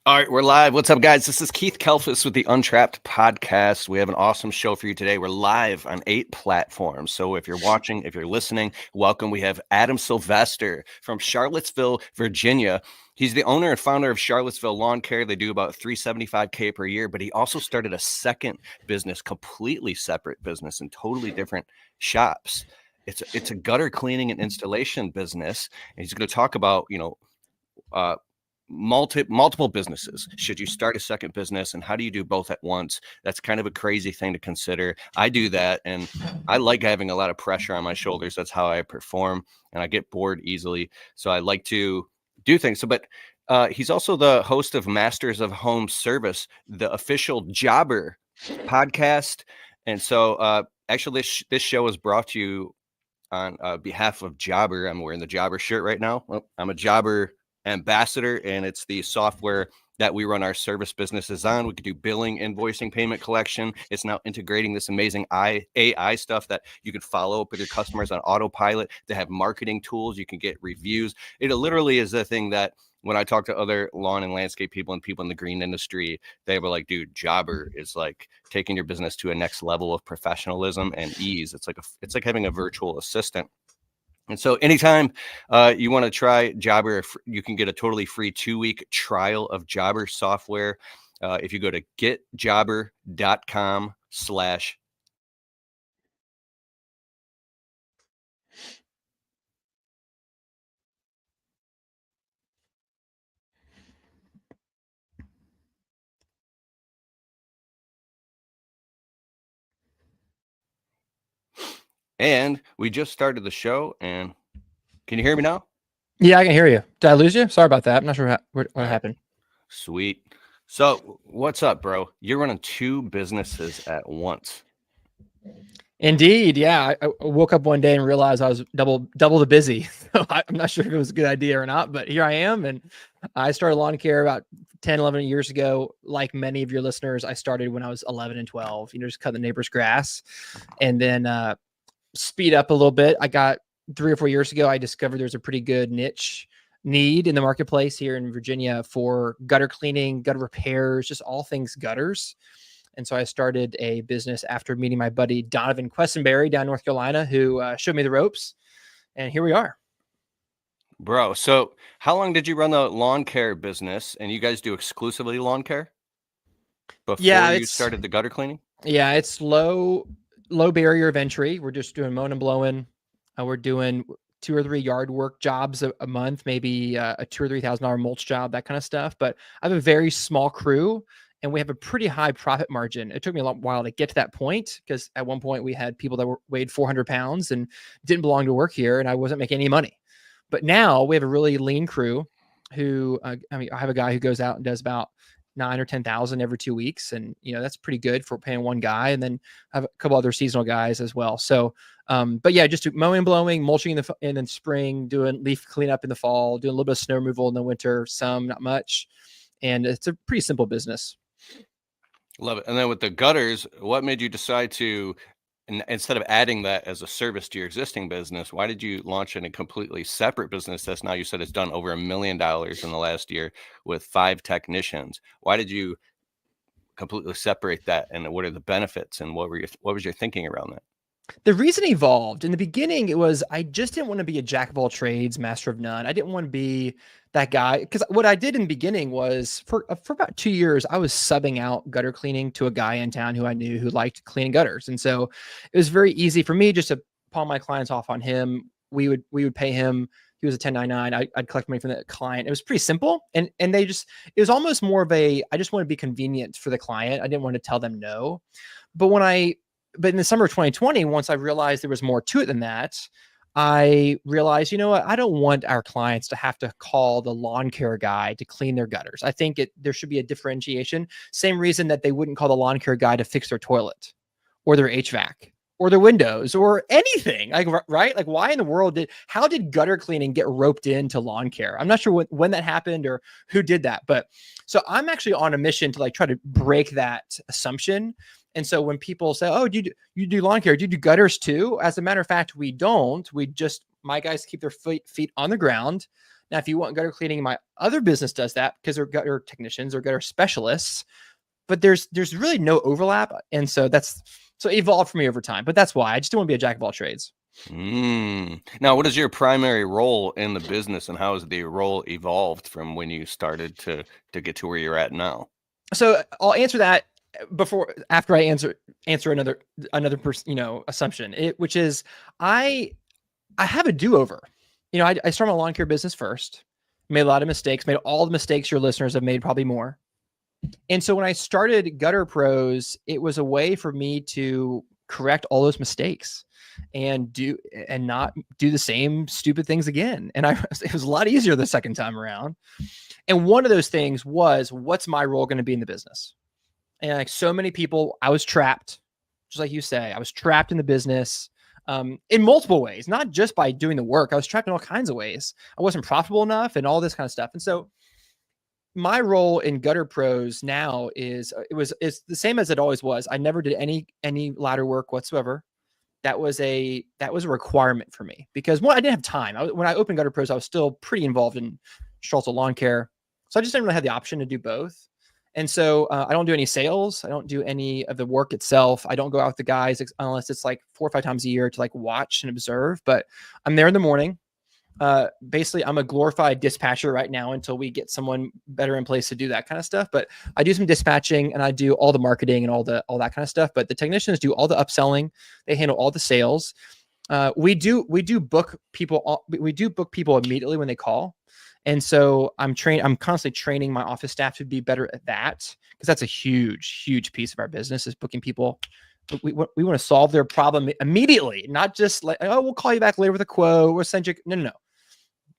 All right, we're live. What's up, guys? This is Keith Kalfas with the Untrapped podcast. We have an awesome show for you today. We're live on 8 platforms. So if you're watching, if you're listening, welcome. We have Adam Sylvester from Charlottesville, Virginia. He's the owner and founder of Charlottesville Lawn Care. They do about $375K per year, but he also started a second business, completely separate business and totally different shops. It's a gutter cleaning and installation business. And he's going to talk about, multiple businesses. Should you start a second business, and how do you do both at once? That's kind of a crazy thing to consider. I do that, and I like having a lot of pressure on my shoulders. That's how I perform, and I get bored easily. So I like to do things. But he's also the host of Masters of Home Service, the official Jobber podcast. And so actually this show is brought to you on behalf of Jobber. I'm wearing the Jobber shirt right now. Well, I'm a Jobber ambassador, and it's the software that we run our service businesses on. We can do billing, invoicing, payment collection. It's now integrating this amazing AI stuff that you can follow up with your customers on autopilot. They have marketing tools. You can get reviews. It literally is the thing that when I talk to other lawn and landscape people and people in the green industry, they were like, dude, Jobber is like taking your business to a next level of professionalism and ease. It's like having a virtual assistant. And so anytime you want to try Jobber, you can get a totally free 2-week trial of Jobber software. If you go to getjobber.com/. And we just started the show, and can you hear me now? Yeah, I can hear you. Did I lose you? Sorry about that. I'm not sure what happened. Sweet. So what's up, bro? You're running 2 businesses at once. Indeed. Yeah. I woke up one day and realized I was double the busy. So I'm not sure if it was a good idea or not, but here I am. And I started lawn care about 10, 11 years ago. Like many of your listeners, I started when I was 11 and 12, just cut the neighbor's grass, and then speed up a little bit. I got 3 or 4 years ago, I discovered there's a pretty good niche need in the marketplace here in Virginia for gutter cleaning, gutter repairs, just all things gutters. And so I started a business after meeting my buddy Donovan Questenberry down in North Carolina, who showed me the ropes. And here we are. Bro, so how long did you run the lawn care business? And you guys do exclusively lawn care before you started the gutter cleaning? Yeah, it's low barrier of entry. We're just doing mowing and blowing. We're doing 2 or 3 yard work jobs a month, maybe a $2,000 or $3,000 mulch job, that kind of stuff. But I have a very small crew, and we have a pretty high profit margin. It took me a long while to get to that point, because at one point we had people that weighed 400 pounds and didn't belong to work here, and I wasn't making any money. But now we have a really lean crew who, I have a guy who goes out and does about 9 or 10,000 every 2 weeks. And, that's pretty good for paying one guy. And then I have a couple other seasonal guys as well. So, but yeah, just mowing, blowing, mulching in the spring, doing leaf cleanup in the fall, doing a little bit of snow removal in the winter, some, not much. And it's a pretty simple business. Love it. And then with the gutters, what made you decide to, instead of adding that as a service to your existing business, why did you launch in a completely separate business that's now, you said it's done over $1 million in the last year with 5 technicians? Why did you completely separate that, and what are the benefits, and what was your thinking around that? The reason evolved in the beginning, it was, I just didn't want to be a jack of all trades, master of none. I didn't want to be that guy, because what I did in the beginning was for about 2 years, I was subbing out gutter cleaning to a guy in town who I knew who liked cleaning gutters. And so it was very easy for me just to pawn my clients off on him. We would pay him. He was a 1099. I'd collect money from the client. It was pretty simple. And it was almost more of I just want to be convenient for the client. I didn't want to tell them no. But in the summer of 2020, once I realized there was more to it than that, I realized, you know what? I don't want our clients to have to call the lawn care guy to clean their gutters. I think there should be a differentiation. Same reason that they wouldn't call the lawn care guy to fix their toilet or their HVAC or their windows or anything, like, right? Like, why in the world how did gutter cleaning get roped into lawn care? I'm not sure when that happened or who did that, but so I'm actually on a mission to try to break that assumption. And so when people say, oh, you do lawn care, do you do gutters too? As a matter of fact, we don't. My guys keep their feet on the ground. Now, if you want gutter cleaning, my other business does that because they're gutter technicians or gutter specialists, but there's really no overlap. And so so it evolved for me over time, but that's why I just don't want to be a jack of all trades. Now, what is your primary role in the business, and how has the role evolved from when you started to get to where you're at now? So I'll answer that after I answer another assumption, which is I have a do-over. I started my lawn care business first, made a lot of mistakes, made all the mistakes your listeners have made, probably more. And so when I started Gutter Pros, it was a way for me to correct all those mistakes and not do the same stupid things again. And it was a lot easier the second time around. And one of those things was, what's my role going to be in the business? And like so many people, I was trapped, just like you say, I was trapped in the business in multiple ways, not just by doing the work. I was trapped in all kinds of ways. I wasn't profitable enough and all this kind of stuff. And so my role in Gutter Pros now it's the same as it always was. I never did any ladder work whatsoever. That was a requirement for me because one, I didn't have time. When I opened Gutter Pros, I was still pretty involved in Charlotte lawn care. So I just didn't really have the option to do both. And so I don't do any sales. I don't do any of the work itself. I don't go out with the guys unless it's like 4 or 5 times a year to like watch and observe, but I'm there in the morning. Basically I'm a glorified dispatcher right now until we get someone better in place to do that kind of stuff. But I do some dispatching and I do all the marketing and all that kind of stuff. But the technicians do all the upselling. They handle all the sales. We do book people. We do book people immediately when they call. And so I'm constantly training my office staff to be better at that, because that's a huge piece of our business is booking people. We want to solve their problem immediately, not just like, oh, we'll call you back later with a quote. We'll send you. No.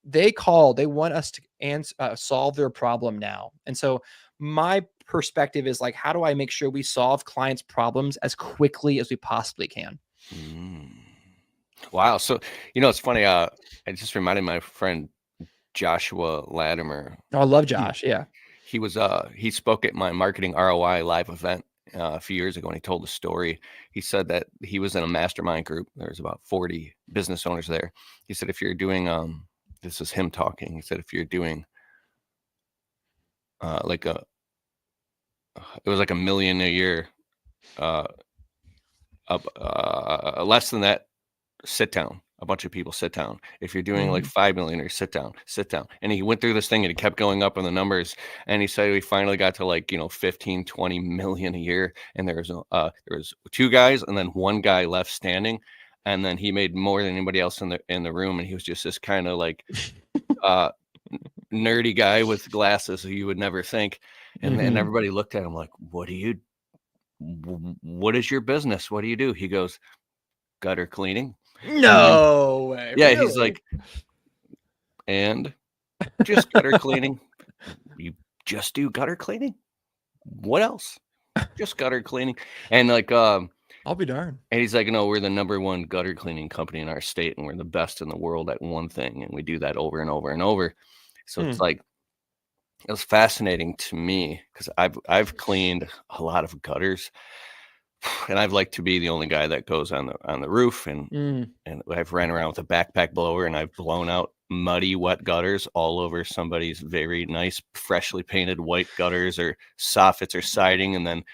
They want us to solve their problem now. And so my perspective is like, how do I make sure we solve clients' problems as quickly as we possibly can? Wow. So, it's funny. I just reminded my friend Joshua Latimer. Oh, I love Josh. Yeah. He spoke at my marketing ROI live event a few years ago, and he told a story. He said that he was in a mastermind group. There's about 40 business owners there. He said, if you're doing, this is him talking. He said, if you're doing it was like $1 million a year, less than that, sit down. A bunch of people sit down. If you're doing like 5 million, or sit down. And he went through this thing and it kept going up in the numbers. And he said we finally got to like, 15, 20 million a year. And there was 2 guys and then 1 guy left standing. And then he made more than anybody else in the room. And he was just this kind of like nerdy guy with glasses who you would never think. And then everybody looked at him like, what is your business? What do you do? He goes, gutter cleaning. No way. Yeah, really? He's like, and just gutter cleaning. You just do gutter cleaning? What else? Just gutter cleaning. And like, I'll be darned. And he's like, no, we're the #1 gutter cleaning company in our state, and we're the best in the world at one thing, and we do that over and over and over. So it's like, it was fascinating to me because I've cleaned a lot of gutters. And I've liked to be the only guy that goes on the roof, and I've ran around with a backpack blower, and I've blown out muddy, wet gutters all over somebody's very nice, freshly painted white gutters or soffits or siding, and then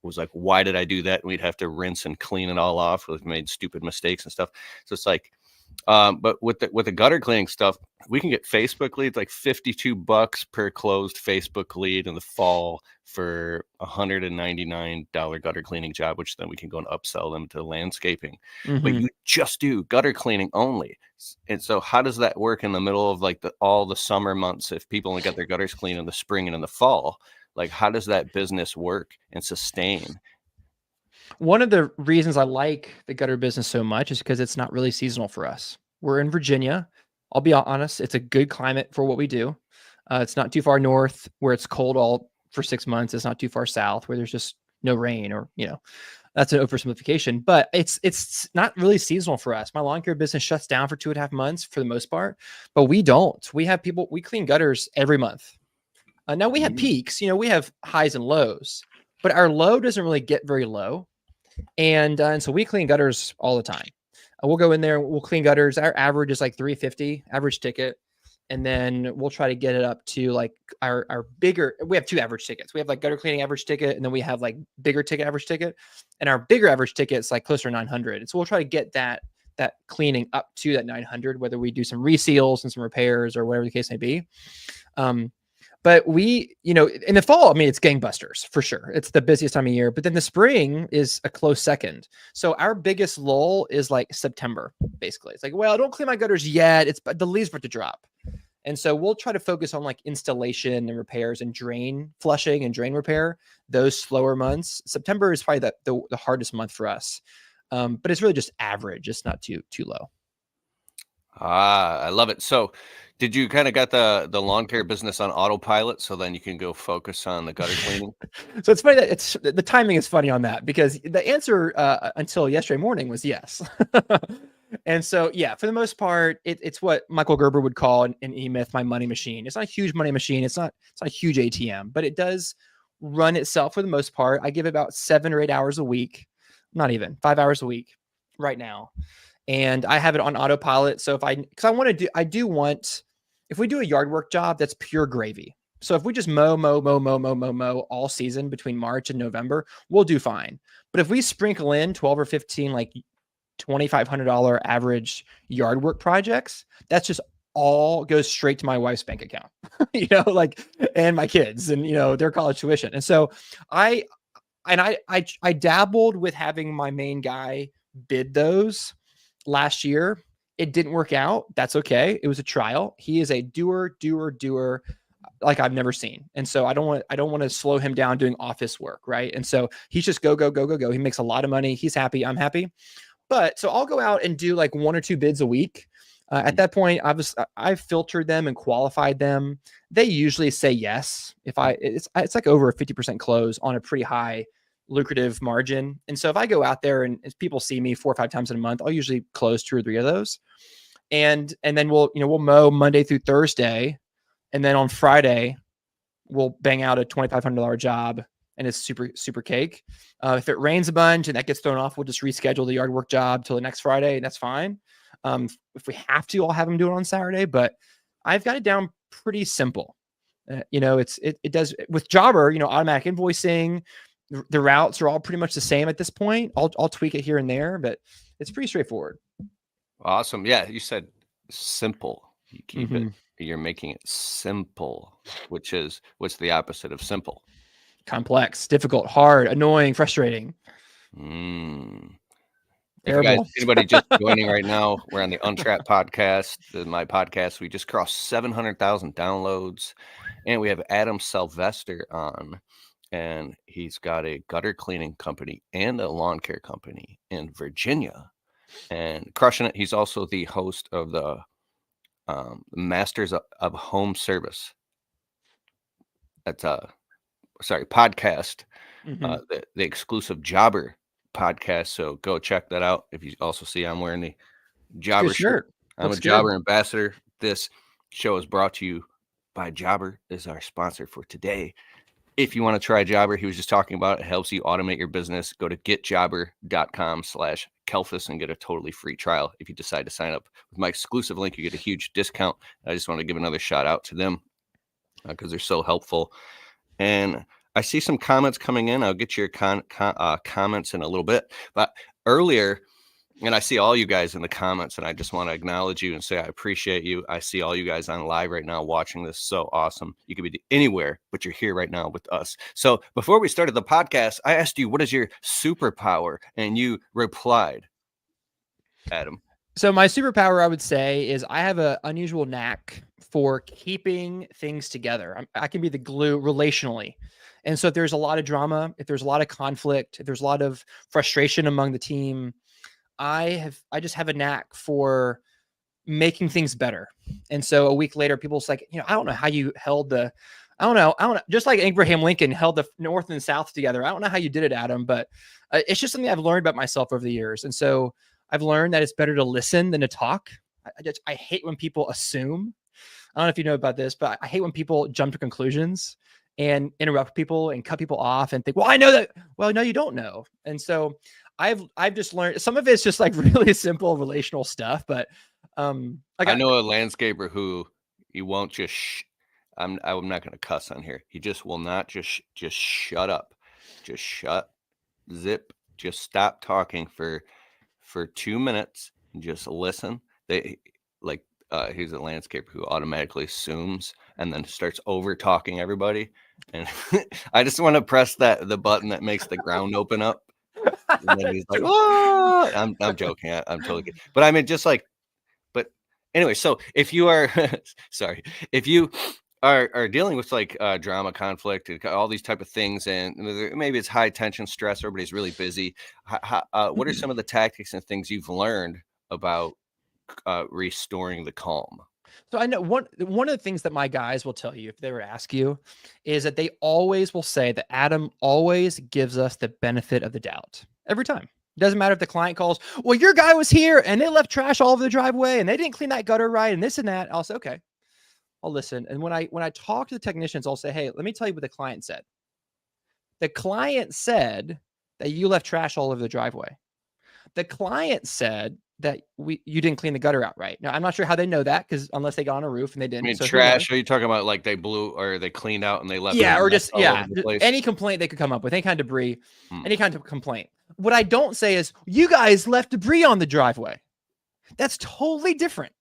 was like, why did I do that? And we'd have to rinse and clean it all off. We've made stupid mistakes and stuff. So it's like, but with the gutter cleaning stuff, we can get Facebook leads, like $52 per closed Facebook lead in the fall for $199 gutter cleaning job, which then we can go and upsell them to landscaping. But you just do gutter cleaning only. And so how does that work in the middle of like all the summer months if people only get their gutters clean in the spring and in the fall? Like, how does that business work and sustain? One of the reasons I like the gutter business so much is because it's not really seasonal for us. We're in Virginia. I'll be honest. It's a good climate for what we do. It's not too far north where it's cold all for 6 months. It's not too far south where there's just no rain, or, that's an oversimplification, but it's not really seasonal for us. My lawn care business shuts down for 2.5 months for the most part, but we don't. We have people, we clean gutters every month. Now we have peaks, we have highs and lows, but our low doesn't really get very low. And so we clean gutters all the time. We'll go in there, we'll clean gutters. Our average is like $350 average ticket. And then we'll try to get it up to like our bigger, we have 2 average tickets. We have like gutter cleaning average ticket, and then we have like bigger ticket average ticket. And our bigger average ticket is like closer to 900. And so we'll try to get that cleaning up to that 900, whether we do some reseals and some repairs or whatever the case may be. But we, in the fall, I mean, it's gangbusters for sure. It's the busiest time of year. But then the spring is a close second. So our biggest lull is like September, basically. It's like, well, don't clean my gutters yet. But the leaves about to drop. And so we'll try to focus on like installation and repairs and drain flushing and drain repair, those slower months. September is probably the hardest month for us. But it's really just average. It's not too low. I love it. So did you kind of got the lawn care business on autopilot so then you can go focus on the gutter cleaning? So it's funny that the timing is funny on that, because the answer until yesterday morning was yes. And so, yeah, for the most part, it's what Michael Gerber would call an E-Myth, my money machine. It's not a huge money machine. It's not a huge ATM, but it does run itself for the most part. I give it about 7 or 8 hours a week, not even 5 hours a week right now. And I have it on autopilot. So I do want, if we do a yard work job, that's pure gravy. So if we just mow all season between March and November, we'll do fine. But if we sprinkle in 12 or 15, like $2,500 average yard work projects, that's just all goes straight to my wife's bank account, and my kids and, their college tuition. And so I dabbled with having my main guy bid those last year. It didn't work out. That's okay. It was a trial. He is a doer like I've never seen. And so I don't want to slow him down doing office work. Right. And so he's just go. He makes a lot of money. He's happy. I'm happy. But so I'll go out and do like 1 or 2 bids a week. At that point, I've filtered them and qualified them. They usually say yes. It's like over a 50% close on a pretty high lucrative margin. And so if I go out there and people see me 4 or 5 times in a month, I'll usually close 2 or 3 of those. And then we'll mow Monday through Thursday. And then on Friday, we'll bang out a $2,500 job. And it's super, super cake. If it rains a bunch and that gets thrown off, we'll just reschedule the yard work job till the next Friday, and that's fine. If we have to, I'll have them do it on Saturday, but I've got it down pretty simple. It does with Jobber, automatic invoicing. The routes are all pretty much the same at this point. I'll tweak it here and there, but it's pretty straightforward. Awesome. Yeah, you said simple. You keep it. You're making it simple, what's the opposite of simple? Complex, difficult, hard, annoying, frustrating. Anybody just joining right now, we're on the Untrapped podcast, my podcast. We just crossed 700,000 downloads, and we have Adam Sylvester on, and he's got a gutter cleaning company and a lawn care company in Virginia, and crushing it. He's also the host of the Masters of Home Service. That's podcast, the exclusive Jobber podcast. So go check that out. If you also see I'm wearing the Jobber shirt. I'm a Jobber ambassador. This show is brought to you by Jobber, is our sponsor for today. If you want to try Jobber, he was just talking about it helps you automate your business. Go to getjobber.com/Kalfas and get a totally free trial. If you decide to sign up with my exclusive link, you get a huge discount. I just want to give another shout out to them because they're so helpful. And I see some comments coming in. I'll get your comments in a little bit. But earlier, and I see all you guys in the comments, and I just want to acknowledge you and say I appreciate you. I see all you guys on live right now watching this. So awesome. You could be anywhere, but you're here right now with us. So before we started the podcast, I asked you, what is your superpower? And you replied, Adam. So my superpower, I would say, is I have an unusual knack for keeping things together. I can be the glue relationally. And so if there's a lot of drama, if there's a lot of conflict, if there's a lot of frustration among the team, I just have a knack for making things better. And so a week later, people's like, I don't know how you held I don't know. Just like Abraham Lincoln held the North and South together. I don't know how you did it, Adam, but it's just something I've learned about myself over the years. And so I've learned that it's better to listen than to talk. I hate when people assume. I don't know if you know about this, but I hate when people jump to conclusions and interrupt people and cut people off and think, well, I know that. Well, no, you don't know. And so I've just learned, some of it's just like really simple relational stuff, but I know a landscaper who You won't just I'm not going to cuss on here. He just will not just shut up. Just shut, zip, just stop talking for 2 minutes and just listen. Like he's a landscaper who automatically assumes and then starts over talking everybody. And I just want to press the button that makes the ground open up. And then he's like, "Oh!" I'm joking. I'm totally kidding. But I mean, just like, but anyway, so if you are, sorry, if you are dealing with like drama, conflict, and all these type of things, and maybe it's high tension, stress, everybody's really busy. What are some of the tactics and things you've learned about restoring the calm? So I know one of the things that my guys will tell you if they were to ask you is that they always will say that Adam always gives us the benefit of the doubt every time. It doesn't matter if the client calls, well, your guy was here and they left trash all over the driveway and they didn't clean that gutter right and this and that. I'll say, okay, I'll listen. And when I talk to the technicians, I'll say, hey, let me tell you what the client said. The client said that you left trash all over the driveway. The client said that you didn't clean the gutter out right. Now, I'm not sure how they know that because unless they got on a roof and they didn't. I mean, so trash. Are you talking about like they blew or they cleaned out and they left? Yeah, or just, yeah, place? Any complaint they could come up with, any kind of debris, any kind of complaint. What I don't say is, you guys left debris on the driveway. That's totally different.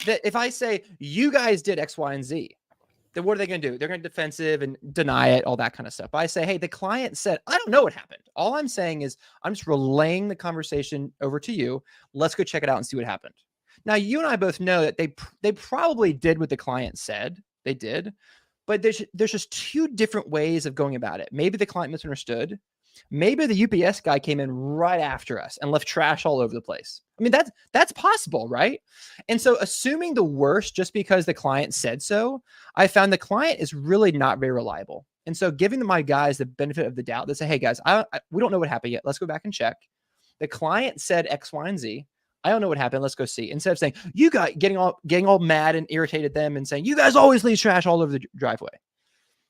That if I say, you guys did X, Y, and Z, then what are they going to do? They're going to defensive and deny it, all that kind of stuff. But I say, hey, the client said, I don't know what happened. All I'm saying is I'm just relaying the conversation over to you. Let's go check it out and see what happened. Now, you and I both know that they probably did what the client said. They did. But there's just two different ways of going about it. Maybe the client misunderstood. Maybe the UPS guy came in right after us and left trash all over the place. I mean, that's possible, right? And so assuming the worst just because the client said so, I found the client is really not very reliable. And so giving my guys the benefit of the doubt, they say, hey guys, we don't know what happened yet. Let's go back and check. The client said X, Y, and Z. I don't know what happened. Let's go see. Instead of saying, you guys getting all mad and irritated them and saying, you guys always leave trash all over the driveway.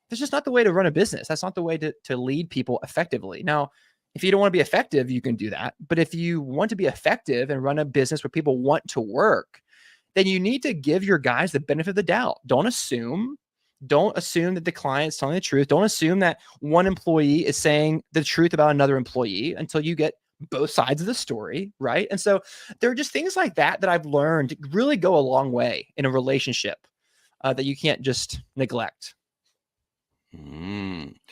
That's just not the way to run a business. That's not the way to lead people effectively. Now, if you don't want to be effective, you can do that. But if you want to be effective and run a business where people want to work, then you need to give your guys the benefit of the doubt. Don't assume that the client's telling the truth. Don't assume that one employee is saying the truth about another employee until you get both sides of the story, right? And so there are just things like that I've learned really go a long way in a relationship that you can't just neglect.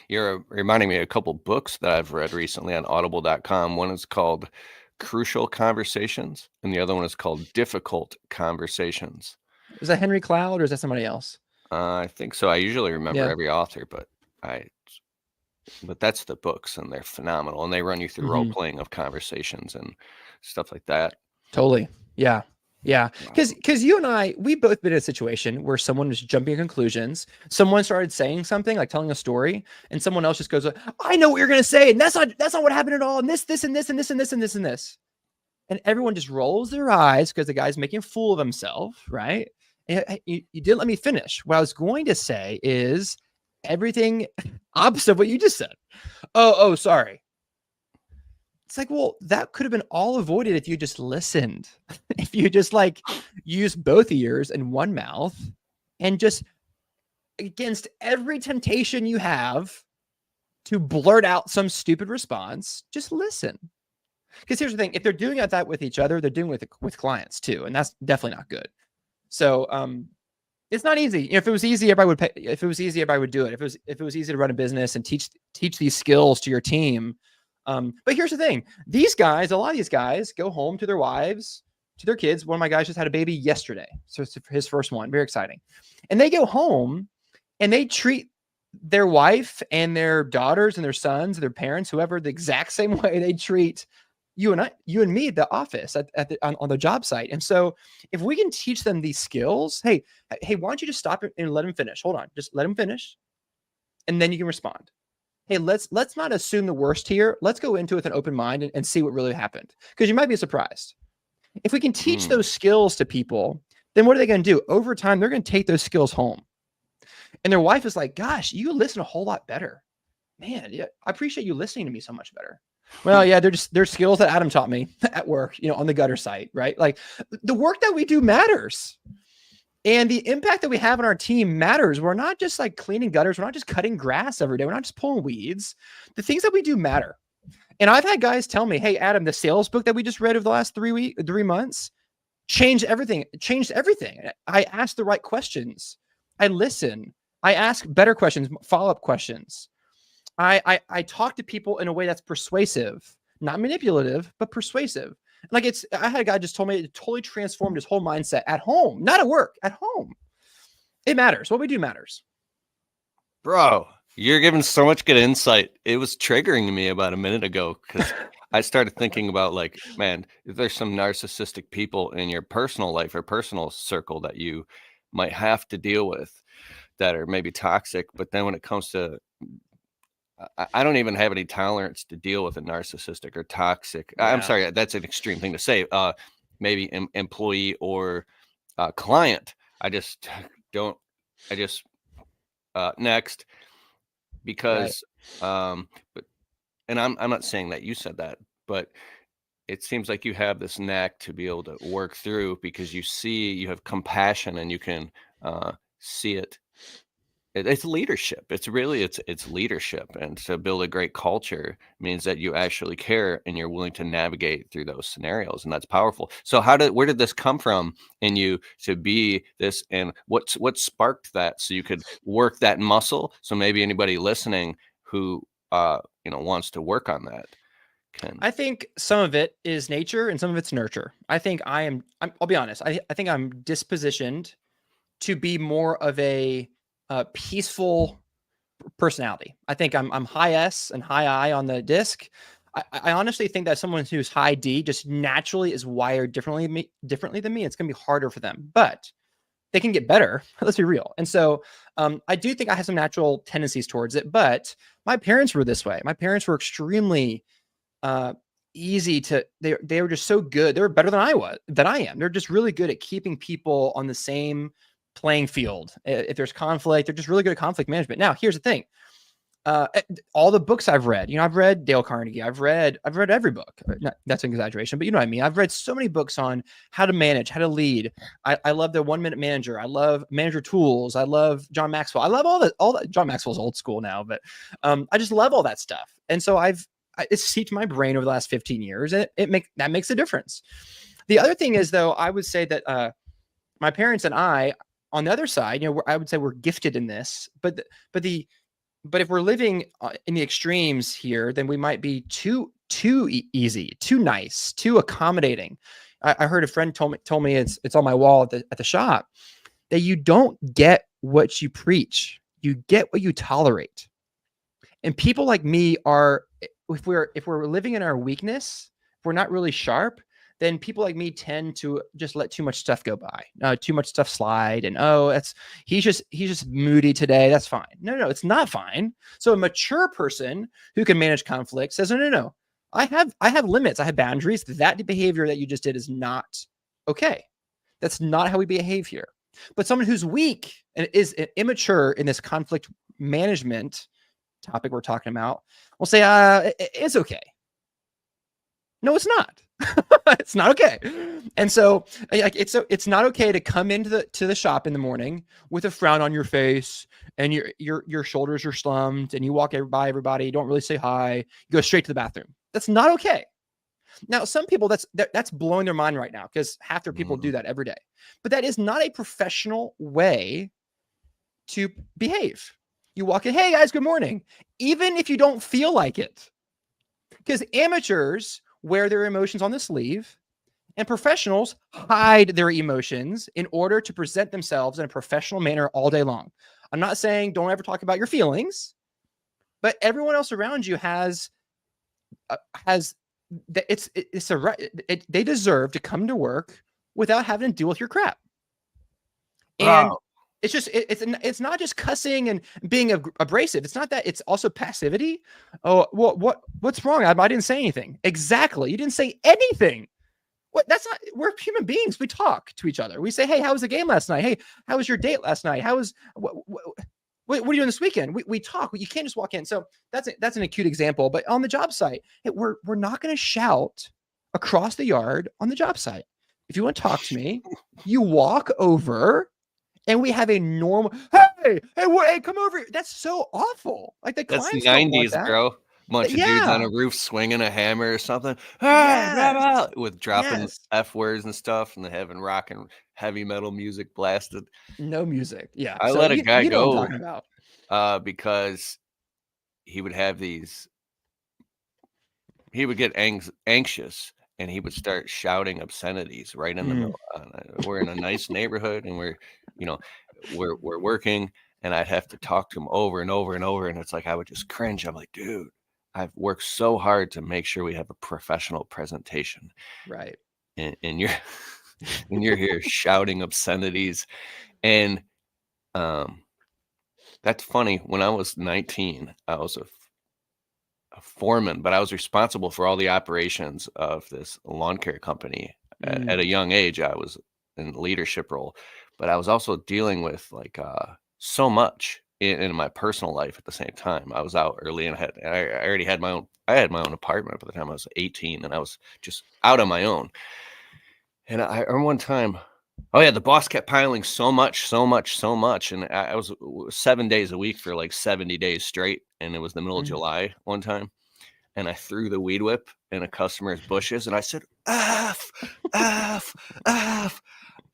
You're reminding me of a couple books that I've read recently on audible.com. One is called Crucial Conversations, and the other one is called Difficult Conversations. Is that Henry Cloud or is that somebody else? I think so. I usually remember every author, but that's the books, and they're phenomenal, and they run you through role playing of conversations and stuff like that. Totally. Yeah. Yeah. Because you and I, we've both been in a situation where someone was jumping to conclusions. Someone started saying something like telling a story, and someone else just goes, I know what you're going to say. And that's not what happened at all. And this, and this, and this, and this, and this, and this. And everyone just rolls their eyes because the guy's making a fool of himself. Right. And you didn't let me finish. What I was going to say is everything opposite of what you just said. Oh, sorry. It's like, well, that could have been all avoided if you just listened. If you just like use both ears and one mouth and just against every temptation you have to blurt out some stupid response, just listen. Because here's the thing, if they're doing that with each other, they're doing it with clients too. And that's definitely not good. So it's not easy. If it was easy, everybody would pay. If it was easy, everybody would do it. If it was easy to run a business and teach these skills to your team. But here's the thing. A lot of these guys go home to their wives, to their kids. One of my guys just had a baby yesterday. So it's his first one. Very exciting. And they go home and they treat their wife and their daughters and their sons, their parents, whoever, the exact same way they treat you and me at the office on the job site. And so if we can teach them these skills, hey, why don't you just stop and let him finish? Hold on. Just let him finish. And then you can respond. Hey, let's not assume the worst here. Let's go into it with an open mind and see what really happened. Because you might be surprised. If we can teach those skills to people, then what are they going to do? Over time, they're going to take those skills home. And their wife is like, gosh, you listen a whole lot better. Man, yeah, I appreciate you listening to me so much better. Well, yeah, they're skills that Adam taught me at work, on the gutter site, right? Like the work that we do matters. And the impact that we have on our team matters. We're not just like cleaning gutters. We're not just cutting grass every day. We're not just pulling weeds. The things that we do matter. And I've had guys tell me, hey, Adam, the sales book that we just read over the last 3 months changed everything. It changed everything. I ask the right questions. I listen. I ask better questions, follow-up questions. I talk to people in a way that's persuasive, not manipulative, but persuasive. Like I had a guy just told me it totally transformed his whole mindset at home, not at work, at home. It matters. What we do matters. Bro, you're giving so much good insight. It was triggering me about a minute ago because I started thinking about like, man, if there's some narcissistic people in your personal life or personal circle that you might have to deal with that are maybe toxic, but then when it comes to I don't even have any tolerance to deal with a narcissistic or toxic. I'm sorry, that's an extreme thing to say. Maybe employee or client. I just don't. I just next because but and I'm not saying that you said that, but it seems like you have this knack to be able to work through because you have compassion and you can see it. It's leadership. It's really it's leadership, and to build a great culture means that you actually care and you're willing to navigate through those scenarios, and that's powerful. So where did this come from in you to be this, and what sparked that so you could work that muscle? So maybe anybody listening who wants to work on that can. I think some of it is nature and some of it's nurture. I think I'll be honest. I think I'm dispositioned to be more of a peaceful personality. I think I'm high S and high I on the disc. I honestly think that someone who's high D just naturally is wired differently than me. It's going to be harder for them, but they can get better. Let's be real. And so I do think I have some natural tendencies towards it, but my parents were this way. My parents were extremely easy to, they were just so good. They were better than I am. They're just really good at keeping people on the same playing field. If there's conflict, they're just really good at conflict management. Now, here's the thing. All the books I've read, I've read Dale Carnegie. I've read every book. That's an exaggeration, but you know what I mean? I've read so many books on how to manage, how to lead. I love the 1 Minute Manager. I love Manager Tools. I love John Maxwell. I love all that. John Maxwell's old school now, but I just love all that stuff. And so it's seeped my brain over the last 15 years, and that makes a difference. The other thing is, though, I would say that my parents and I, on the other side, I would say we're gifted in this, but if we're living in the extremes here, then we might be too easy, too nice, too accommodating. I heard a friend told me it's on my wall at the shop that you don't get what you preach, you get what you tolerate. And people like me are, if we're living in our weakness, if we're not really sharp, then people like me tend to just let too much stuff go by, too much stuff slide, and he's just moody today. That's fine. No, it's not fine. So a mature person who can manage conflict says, no. I have limits. I have boundaries. That behavior that you just did is not okay. That's not how we behave here. But someone who's weak and is immature in this conflict management topic we're talking about will say, it's okay. No, it's not. It's not okay. And so it's not okay to come into the shop in the morning with a frown on your face and your shoulders are slumped and you walk by everybody, you don't really say hi, you go straight to the bathroom. That's not okay. Now, some people that's blowing their mind right now because half their people do that every day. But that is not a professional way to behave. You walk in, hey guys, good morning. Even if you don't feel like it. Because amateurs wear their emotions on the sleeve, and professionals hide their emotions in order to present themselves in a professional manner all day long. I'm not saying don't ever talk about your feelings, but everyone else around you they deserve to come to work without having to deal with your crap. And it's just it's not just cussing and being abrasive. It's not that. It's also passivity. Oh, what's wrong? I didn't say anything. Exactly. You didn't say anything. What? That's not. We're human beings. We talk to each other. We say, hey, how was the game last night? Hey, how was your date last night? What are you doing this weekend? We talk. You can't just walk in. So that's an acute example. But on the job site, we're not going to shout across the yard on the job site. If you want to talk to me, you walk over And we have a normal, hey, come over here. That's so awful. Like the That's clients don't want 90s, that. bro. Bunch of dudes on Yeah. a roof swinging a hammer or something. "Hey, blah, Yes. blah," with dropping Yes. F words and stuff, and they having rock and heavy metal music blasted. No music. Yeah. I So let a guy you know what I'm go, talking about. because he would have these he would get anxious, and he would start shouting obscenities right in the Mm, middle. We're in a nice neighborhood, and you know, we're working, and I'd have to talk to him over and over and over, and it's like I would just cringe. I'm like, dude, I've worked so hard to make sure we have a professional presentation, right. and you're and you're here shouting obscenities, and um, that's funny. When I was 19, I was a foreman, but I was responsible for all the operations of this lawn care company. Mm, At a young age, I was in leadership role, but I was also dealing with like so much in my personal life at the same time. I was out early and I already had my own. I had my own apartment by the time I was 18, and I was just out on my own. And I remember one time, oh yeah, the boss kept piling so much, so much, so much, and I was 7 days a week for like 70 days straight, and it was the middle of mm, July one time, and I threw the weed whip in a customer's bushes, and I said, "F, F, F,"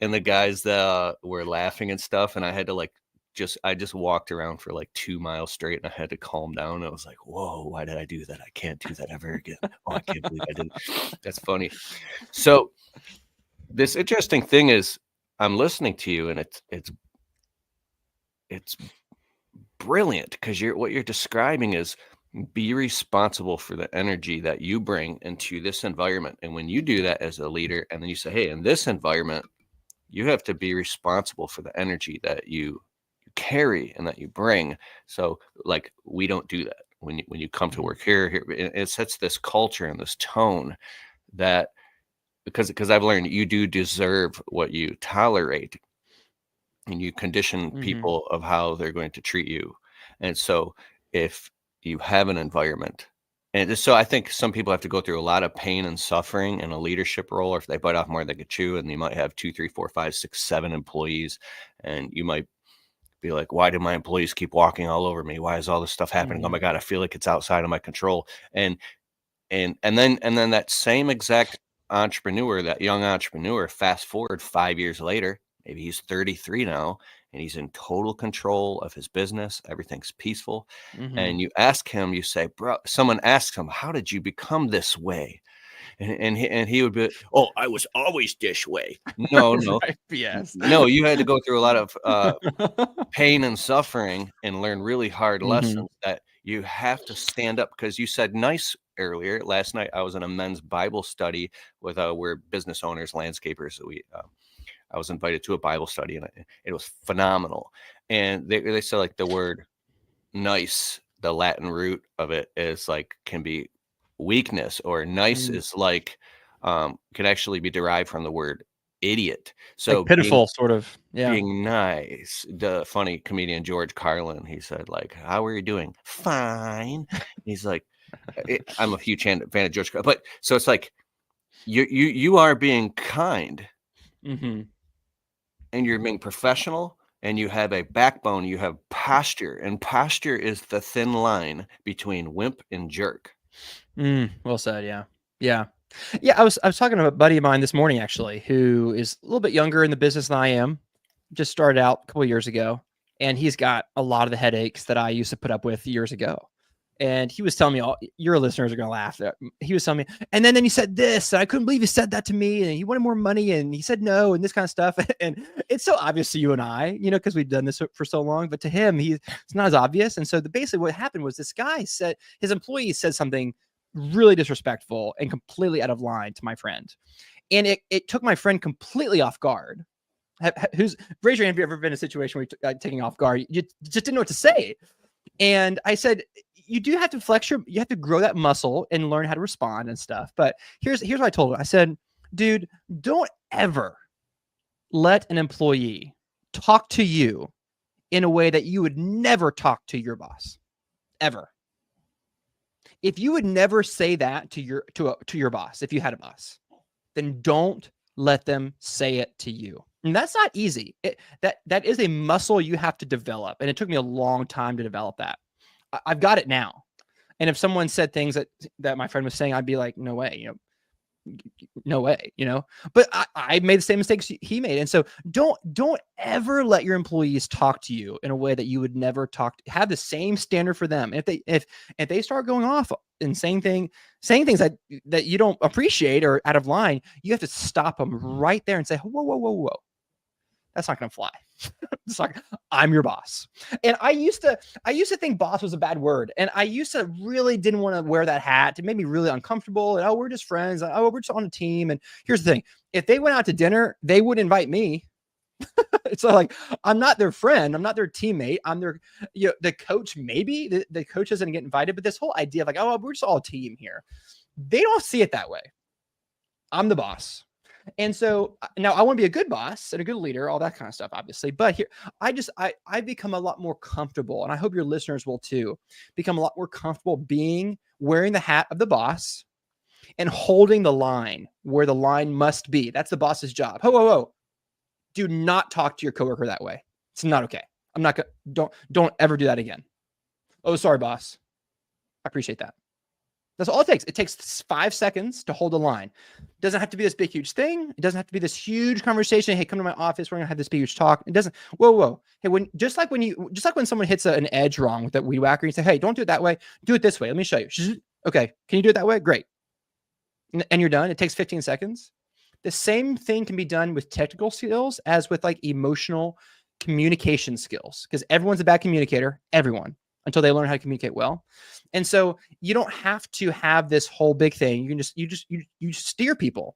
and the guys were laughing and stuff, and I had to like I just walked around for like 2 miles straight, and I had to calm down. I was like, "Whoa, why did I do that? I can't do that ever again. Oh, I can't believe I did it." That's funny. So this interesting thing is, I'm listening to you, and it's brilliant because what you're describing is be responsible for the energy that you bring into this environment. And when you do that as a leader, and then you say, hey, in this environment, you have to be responsible for the energy that you carry and that you bring. So like, we don't do that. When you come to work here, it sets this culture and this tone that because I've learned you do deserve what you tolerate, and you condition mhm, people of how they're going to treat you. And so if you have an environment, and so I think some people have to go through a lot of pain and suffering in a leadership role, or if they bite off more than they could chew, and you might have 2, 3, 4, 5, 6, 7 employees, and you might be like, why do my employees keep walking all over me? Why is all this stuff happening? Oh mhm, my God, I feel like it's outside of my control. And then that same exact entrepreneur, that young entrepreneur, fast forward 5 years later, maybe he's 33 now, and he's in total control of his business. Everything's peaceful. mhm. And you ask him, you say, bro, someone asks him, how did you become this way? And he would be, oh, I was always this way. No, no, Right. Yes. no, you had to go through a lot of pain and suffering and learn really hard Mhm, lessons that you have to stand up, because you said nice earlier. Last night I was in a men's Bible study with we're business owners, landscapers. So I was invited to a Bible study, and it was phenomenal. And they said like the word nice, the Latin root of it is like can be weakness, or nice mm. is like can actually be derived from the word idiot. Like So pitiful, sort of. Yeah. being nice. The funny comedian George Carlin, he said, like, "How are you doing?" "Fine." He's like, I'm a huge fan of George Carlin, but so it's like you are being kind, Mhm, and you're being professional, and you have a backbone, you have posture, and posture is the thin line between wimp and jerk. well said. Yeah. Yeah. Yeah, I was talking to a buddy of mine this morning actually, who is a little bit younger in the business than I am. Just started out a couple of years ago, and he's got a lot of the headaches that I used to put up with years ago. And he was telling me, all your listeners are gonna laugh. He was telling me, and then he said this, and I couldn't believe he said that to me, and he wanted more money, and he said no, and this kind of stuff. And it's so obvious to you and I, because we've done this for so long. But to him, it's not as obvious. And so basically what happened was this guy said his employee said something really disrespectful and completely out of line to my friend. And it took my friend completely off guard. Who's raise your hand if you've ever been in a situation where you're taking off guard? You just didn't know what to say. And I said, you do have to you have to grow that muscle and learn how to respond and stuff. But here's what I told him. I said, dude, don't ever let an employee talk to you in a way that you would never talk to your boss ever. If you would never say that to your boss, if you had a boss, then don't let them say it to you. And that's not easy. That is a muscle you have to develop. And it took me a long time to develop that. I've got it now. And if someone said things that my friend was saying, I'd be like, no way, no way, but I made the same mistakes he made. And so don't ever let your employees talk to you in a way that you would never have the same standard for them. If they start going off and saying things that you don't appreciate or out of line, you have to stop them right there and say, whoa. That's not going to fly. It's like, I'm your boss. And I used to think boss was a bad word. And I used to really didn't want to wear that hat. It made me really uncomfortable. And, we're just friends. We're just on a team. And here's the thing. If they went out to dinner, they would invite me. It's like, I'm not their friend. I'm not their teammate. I'm their, the coach, maybe the coach doesn't get invited, but this whole idea of like, we're just all a team here. They don't see it that way. I'm the boss. And so now I want to be a good boss and a good leader, all that kind of stuff, obviously. But here, I become a lot more comfortable, and I hope your listeners will too, become a lot more comfortable wearing the hat of the boss and holding the line where the line must be. That's the boss's job. Whoa. Do not talk to your coworker that way. It's not okay. I'm not going to, don't ever do that again. Oh, sorry, boss. I appreciate that. That's all it takes. It takes 5 seconds to hold a line. It doesn't have to be this big, huge thing. It doesn't have to be this huge conversation. Hey, come to my office. We're going to have this big, huge talk. It doesn't. Whoa. Hey, just like when someone hits an edge wrong with that weed whacker, you say, hey, don't do it that way. Do it this way. Let me show you. Okay. Can you do it that way? Great. And you're done. It takes 15 seconds. The same thing can be done with technical skills as with like emotional communication skills, because everyone's a bad communicator. Everyone. Until they learn how to communicate well. And so you don't have to have this whole big thing. You can you steer people.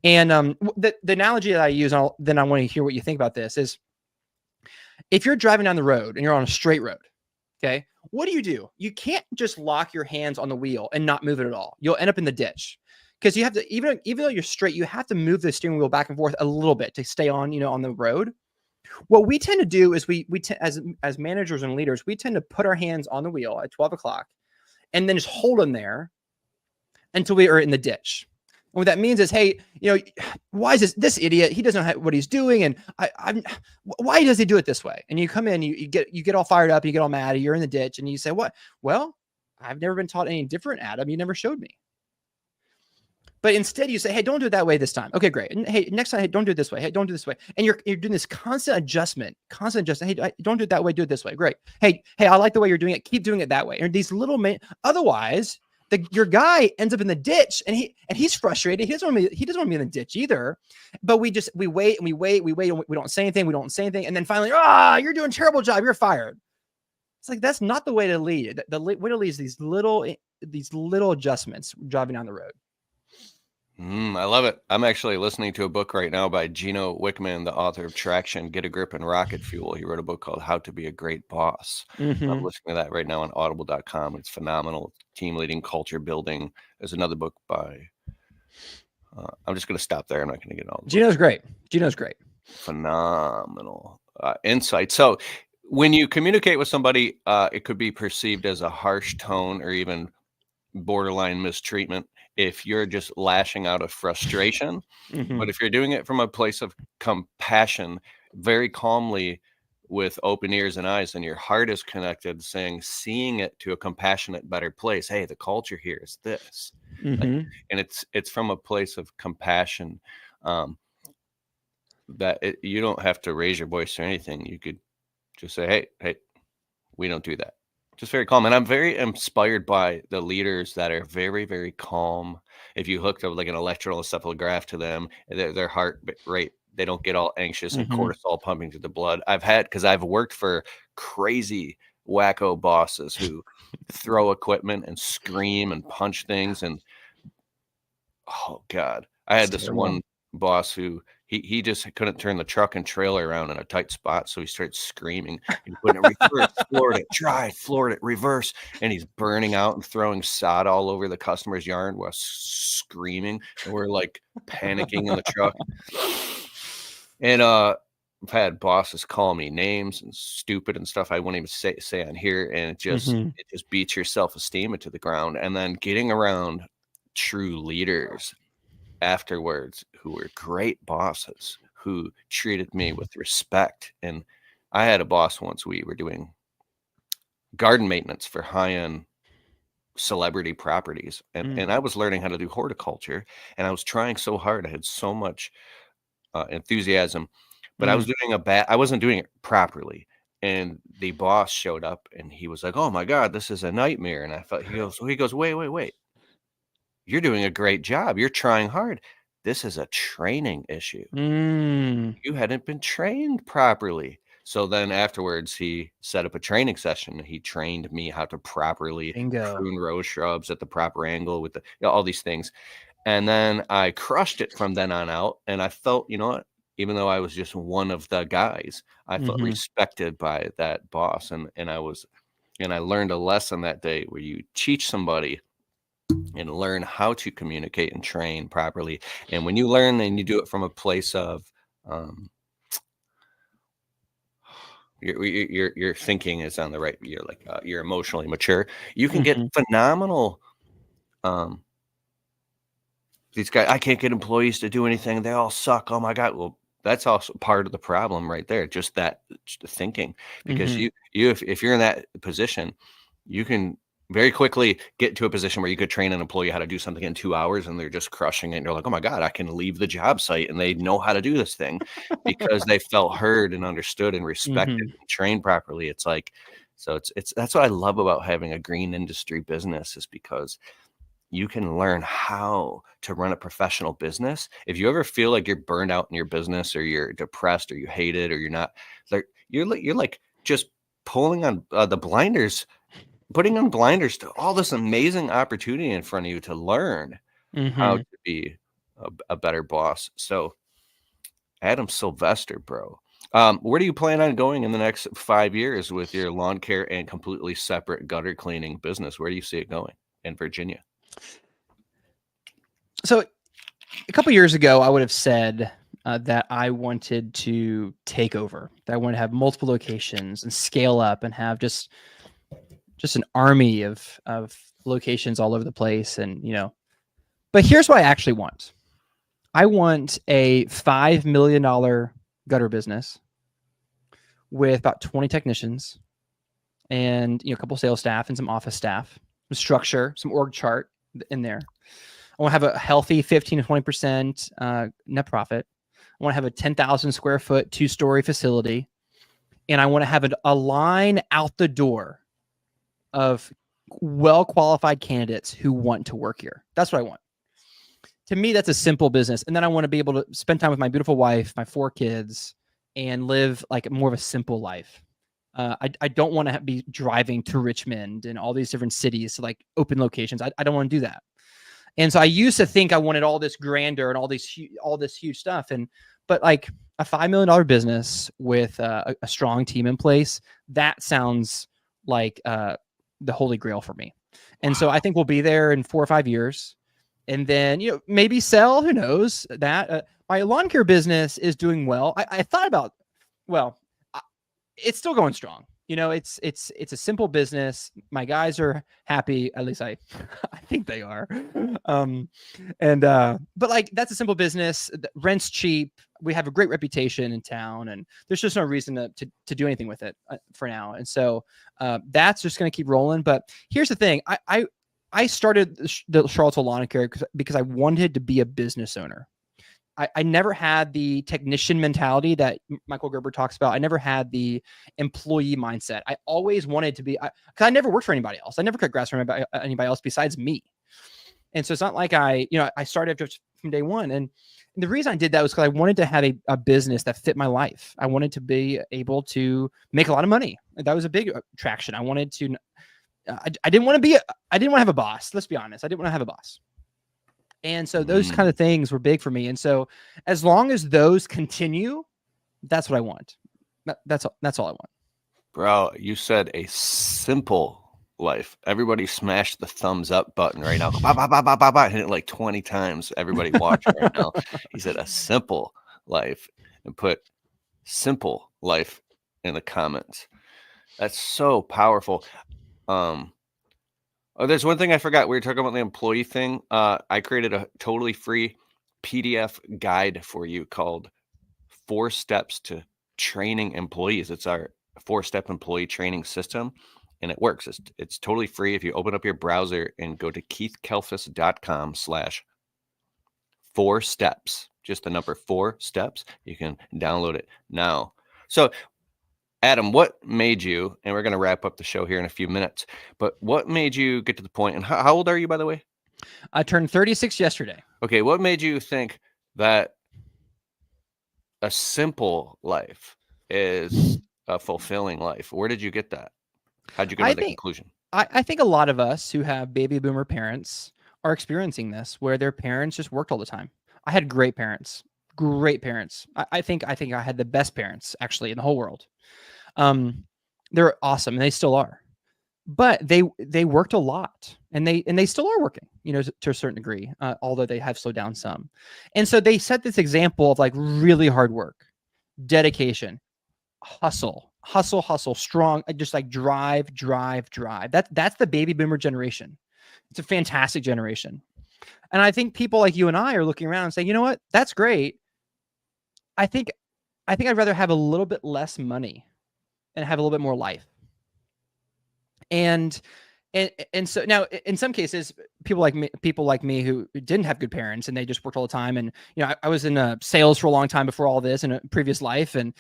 And the analogy that I use, then I want to hear what you think about this, is if you're driving down the road and you're on a straight road, okay, what do? You can't just lock your hands on the wheel and not move it at all. You'll end up in the ditch, because you have to, even though you're straight, you have to move the steering wheel back and forth a little bit to stay on, on the road. What we tend to do is as managers and leaders, we tend to put our hands on the wheel at 12 o'clock and then just hold them there until we are in the ditch. And what that means is, hey, why is this idiot? He doesn't know what he's doing. And why does he do it this way? And you come in, you get all fired up, you get all mad, you're in the ditch, and you say, what? Well, I've never been taught any different, Adam. You never showed me. But instead you say, hey, don't do it that way this time. Okay, great. And hey, next time, hey, don't do it this way. Hey, don't do it this way. And you're doing this constant adjustment. Hey, don't do it that way. Do it this way. Great. Hey, I like the way you're doing it. Keep doing it that way. And these little, otherwise your guy ends up in the ditch, and he's frustrated. He doesn't want to be in the ditch either. But we wait and we wait. We don't say anything. And then finally, you're doing a terrible job. You're fired. It's like, that's not the way to lead. The way to lead is these little adjustments driving down the road. I love it. I'm actually listening to a book right now by Gino Wickman, the author of Traction, Get a Grip, and Rocket Fuel. He wrote a book called How to Be a Great Boss. Mm-hmm. I'm listening to that right now on audible.com. It's phenomenal. Team leading, culture building. There's another book by, I'm just going to stop there. I'm not going to get all. Gino's great. Phenomenal insight. So when you communicate with somebody, it could be perceived as a harsh tone or even borderline mistreatment if you're just lashing out of frustration. Mm-hmm. But if you're doing it from a place of compassion, very calmly, with open ears and eyes, and your heart is connected, seeing it to a compassionate, better place. Hey, the culture here is this. Mm-hmm. And it's from a place of compassion, that you don't have to raise your voice or anything. You could just say, hey, we don't do that. Just very calm. And I'm very inspired by the leaders that are very, very calm. If you hooked up like an electroencephalograph to them, their heart rate, they don't get all anxious and cortisol pumping to the blood. Because I've worked for crazy wacko bosses who throw equipment and scream and punch things. And oh God, I had this one boss who he just couldn't turn the truck and trailer around in a tight spot. So he started screaming. He put it reverse, floored it, dry, floored it, reverse. And he's burning out and throwing sod all over the customer's yard while screaming. And we're like panicking in the truck. And I've had bosses call me names and stupid and stuff I won't even say on here. And it just beats your self-esteem into the ground. And then getting around true leaders afterwards who were great bosses, who treated me with respect. And I had a boss once, we were doing garden maintenance for high-end celebrity properties, and I was learning how to do horticulture, and I was trying so hard. I had so much enthusiasm, but Mm. I wasn't doing it properly. And the boss showed up and he was like, "Oh my God, this is a nightmare." And I felt he goes, "Wait, wait, wait. You're doing a great job. You're trying hard. This is a training issue. Mm. You hadn't been trained properly." So then afterwards, he set up a training session. He trained me how to properly Bingo. prune rose shrubs at the proper angle with all these things. And then I crushed it from then on out. And I felt, you know what? Even though I was just one of the guys, I felt Mhm. respected by that boss. And I learned a lesson that day where you teach somebody and learn how to communicate and train properly. And when you learn and you do it from a place of, um, your thinking is on the right, you're emotionally mature, you can get Mhm. phenomenal, um, these guys, I can't get employees to do anything. They all suck. Oh my God. Well, that's also part of the problem right there. Just that thinking, because Mhm. if you're in that position, you can very quickly get to a position where you could train an employee how to do something in 2 hours and they're just crushing it. And you're like, oh my God, I can leave the job site and they know how to do this thing because they felt heard and understood and respected Mhm. and trained properly. It's like, so that's what I love about having a green industry business, is because you can learn how to run a professional business. If you ever feel like you're burned out in your business, or you're depressed, or you hate it, or you're not, like you're like just pulling on the blinders, putting on blinders to all this amazing opportunity in front of you to learn how Mhm. to be a better boss. So, Adam Sylvester, bro, where do you plan on going in the next 5 years with your lawn care and completely separate gutter cleaning business? Where do you see it going in Virginia? So a couple years ago, I would have said that I wanted to take over. That I want to have multiple locations and scale up and have just an army of locations all over the place. And but here's what I actually want. I want a $5 million gutter business with about 20 technicians and a couple sales staff and some office staff, some structure, some org chart in there. I want to have a healthy 15 to 20% net profit. I want to have a 10,000 square foot 2-story facility, and I want to have a line out the door of well qualified candidates who want to work here. That's what I want. To me, that's a simple business. And then I want to be able to spend time with my beautiful wife, my 4 kids, and live like more of a simple life. I don't want to be driving to Richmond and all these different cities to like open locations. I don't want to do that. And so I used to think I wanted all this grandeur and all this huge stuff. But like a $5 million business with a strong team in place, that sounds like the holy grail for me. And so I think we'll be there in 4 or 5 years, and then maybe sell. Who knows that? My lawn care business is doing well. I thought about, well, it's still going strong. It's a simple business. My guys are happy. At least I I think they are. Um, and but like that's a simple business. The rent's cheap. We have a great reputation in town, and there's just no reason to do anything with it for now. And so that's just going to keep rolling. But here's the thing: I started the Charlottesville Lawn Care because I wanted to be a business owner. I never had the technician mentality that Michael Gerber talks about. I never had the employee mindset. I always wanted to be, because I never worked for anybody else. I never cut grass for anybody else besides me. And so it's not like I started just from day one. And the reason I did that was because I wanted to have a business that fit my life. I wanted to be able to make a lot of money. That was a big attraction. I wanted to, I didn't want to be, I didn't want to have a boss. Let's be honest. I didn't want to have a boss. And so those kind of things were big for me. And so as long as those continue, that's what I want. That's all I want. Bro, you said a simple life. Everybody smash the thumbs up button right now. Go, bah, bah, bah, bah, bah, bah. Hit it like 20 times. Everybody watching right now. He said a simple life, and put simple life in the comments. That's so powerful. There's one thing I forgot. We were talking about the employee thing. I created a totally free PDF guide for you called 4 steps to training employees. It's our 4-step employee training system, and it works. It's totally free. If you open up your browser and go to keithkalfas.com/4 steps, just the number 4 steps, you can download it now. So Adam, what made you, and we're going to wrap up the show here in a few minutes, but what made you get to the point, and how old are you, by the way? I turned 36 yesterday. Okay, what made you think that a simple life is a fulfilling life? Where did you get that? How'd you get to the conclusion? I think a lot of us who have baby boomer parents are experiencing this, where their parents just worked all the time. I had great parents. I think I had the best parents actually in the whole world. They're awesome, and they still are. But they worked a lot, and they still are working, to a certain degree, although they have slowed down some. And so they set this example of like really hard work, dedication, hustle, strong, just like drive. That's the baby boomer generation. It's a fantastic generation. And I think people like you and I are looking around and saying, you know what, that's great. I think I'd rather have a little bit less money and have a little bit more life. And so now in some cases, people like me who didn't have good parents and they just worked all the time. And, I was in sales for a long time before all this in a previous life. And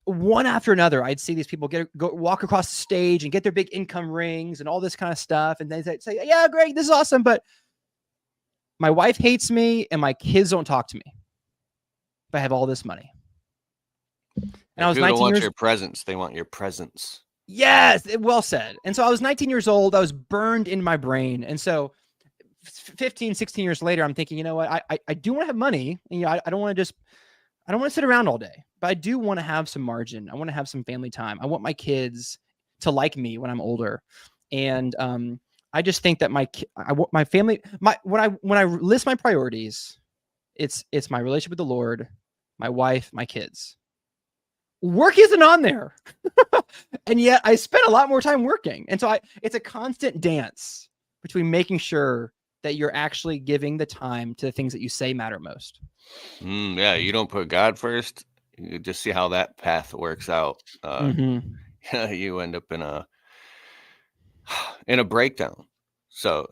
one after another, I'd see these people walk across the stage and get their big income rings and all this kind of stuff. And they say, yeah, great, this is awesome. But my wife hates me and my kids don't talk to me if I have all this money. And I was 19 don't want years your presence. They want your presence. Yes, well said. And so I was 19 years old. I was burned in my brain. And so 15, 16 years later, I'm thinking, you know what? I do want to have money. And, I don't want to sit around all day, but I do want to have some margin. I want to have some family time. I want my kids to like me when I'm older. And I just think that my family, when I list my priorities, it's my relationship with the Lord, my wife, my kids. Work isn't on there. And yet I spent a lot more time working. And so it's a constant dance between making sure that you're actually giving the time to the things that you say matter most. Yeah, you don't put God first. You just see how that path works out. You end up in a breakdown. So,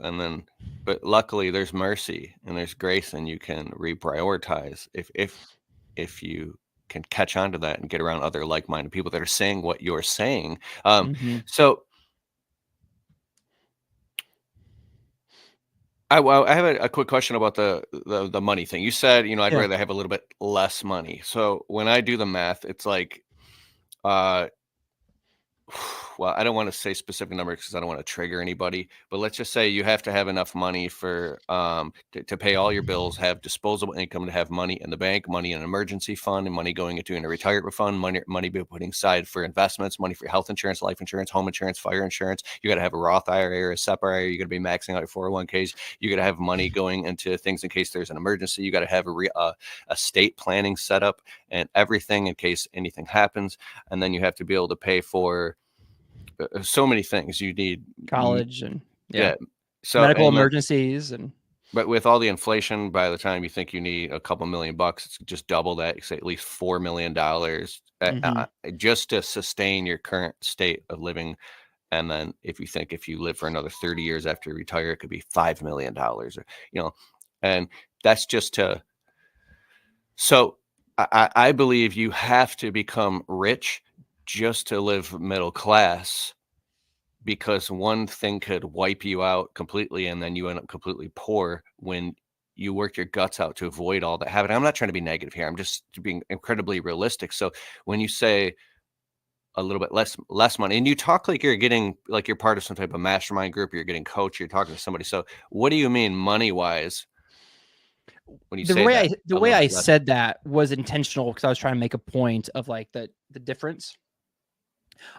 but luckily there's mercy and there's grace, and you can reprioritize if you can catch on to that and get around other like-minded people that are saying what you're saying. So I have a quick question about the money thing. You said, I'd rather have a little bit less money. So when I do the math, it's like, well, I don't want to say specific numbers because I don't want to trigger anybody, but let's just say you have to have enough money for to pay all your bills, have disposable income, to have money in the bank, money in an emergency fund, and money going into a retirement fund, money be putting aside for investments, money for health insurance, life insurance, home insurance, fire insurance. You got to have a Roth IRA or a SEP IRA. You got to be maxing out your 401ks. You got to have money going into things in case there's an emergency. You got to have a estate planning set up and everything in case anything happens. And then you have to be able to pay for so many things. You need college and so medical emergencies, but with all the inflation, by the time you think you need a couple $1 million, it's just double that. You say at least $4 million just to sustain your current state of living. And then if you live for another 30 years after you retire, it could be $5 million, and that's just to. So I believe you have to become rich just to live middle class, because one thing could wipe you out completely and then you end up completely poor when you work your guts out to avoid all that habit. I'm not trying to be negative here. I'm just being incredibly realistic. So when you say a little bit less money, and you talk like you're part of some type of mastermind group, you're getting coached, you're talking to somebody. So what do you mean money wise? When you the way I said that was intentional, because I was trying to make a point of like the difference.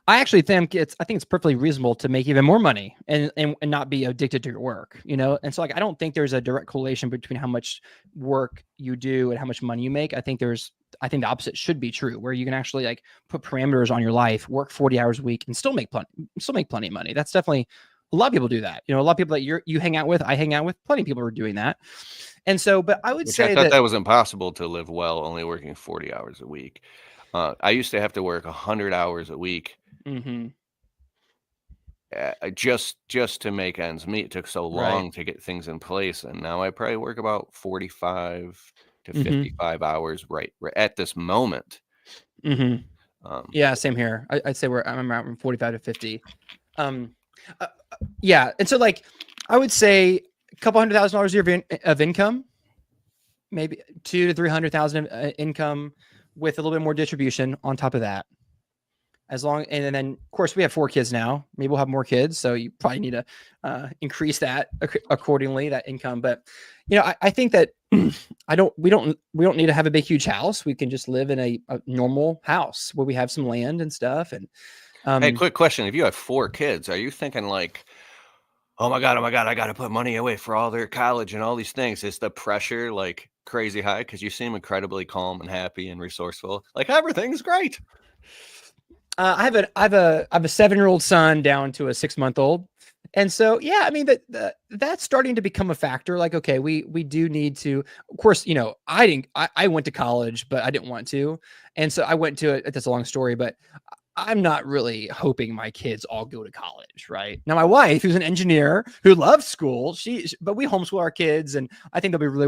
I actually think it's perfectly reasonable to make even more money and not be addicted to your work, And so I don't think there's a direct correlation between how much work you do and how much money you make. I think the opposite should be true, where you can actually like put parameters on your life, work 40 hours a week and still make plenty of money. That's definitely, a lot of people do that. A lot of people that you hang out with, I hang out with, plenty of people are doing that. And so, but I would Which I say thought that, that was impossible to live well, only working 40 hours a week. I used to have to work 100 hours a week mhm, just to make ends meet. It took so right. long to get things in place, and now I probably work about 45 to Mhm, 55 hours right at this moment. mhm. Um, Yeah, same here. I'd say I'm around 45 to 50. Um, yeah. And so like, I would say a couple $100,000 a year of income, maybe 200,000 to 300,000 income with a little bit more distribution on top of that. As long, and then of course we have 4 kids now. Maybe we'll have more kids, so you probably need to increase that accordingly, that income. But I think that we don't need to have a big huge house. We can just live in a normal house where we have some land and stuff. And hey, quick question: if you have 4 kids, are you thinking like, oh my god, I got to put money away for all their college and all these things? Is the pressure like crazy high? Because you seem incredibly calm and happy and resourceful. Like everything's great. I have a 7-year-old son down to a 6-month-old. And so, yeah, I mean that's starting to become a factor. Like, okay, we do need to, of course, I went to college, but I didn't want to. And so I went to it. That's a long story, but I'm not really hoping my kids all go to college, right? Now, my wife, who's an engineer who loves school, but we homeschool our kids, and I think they'll be really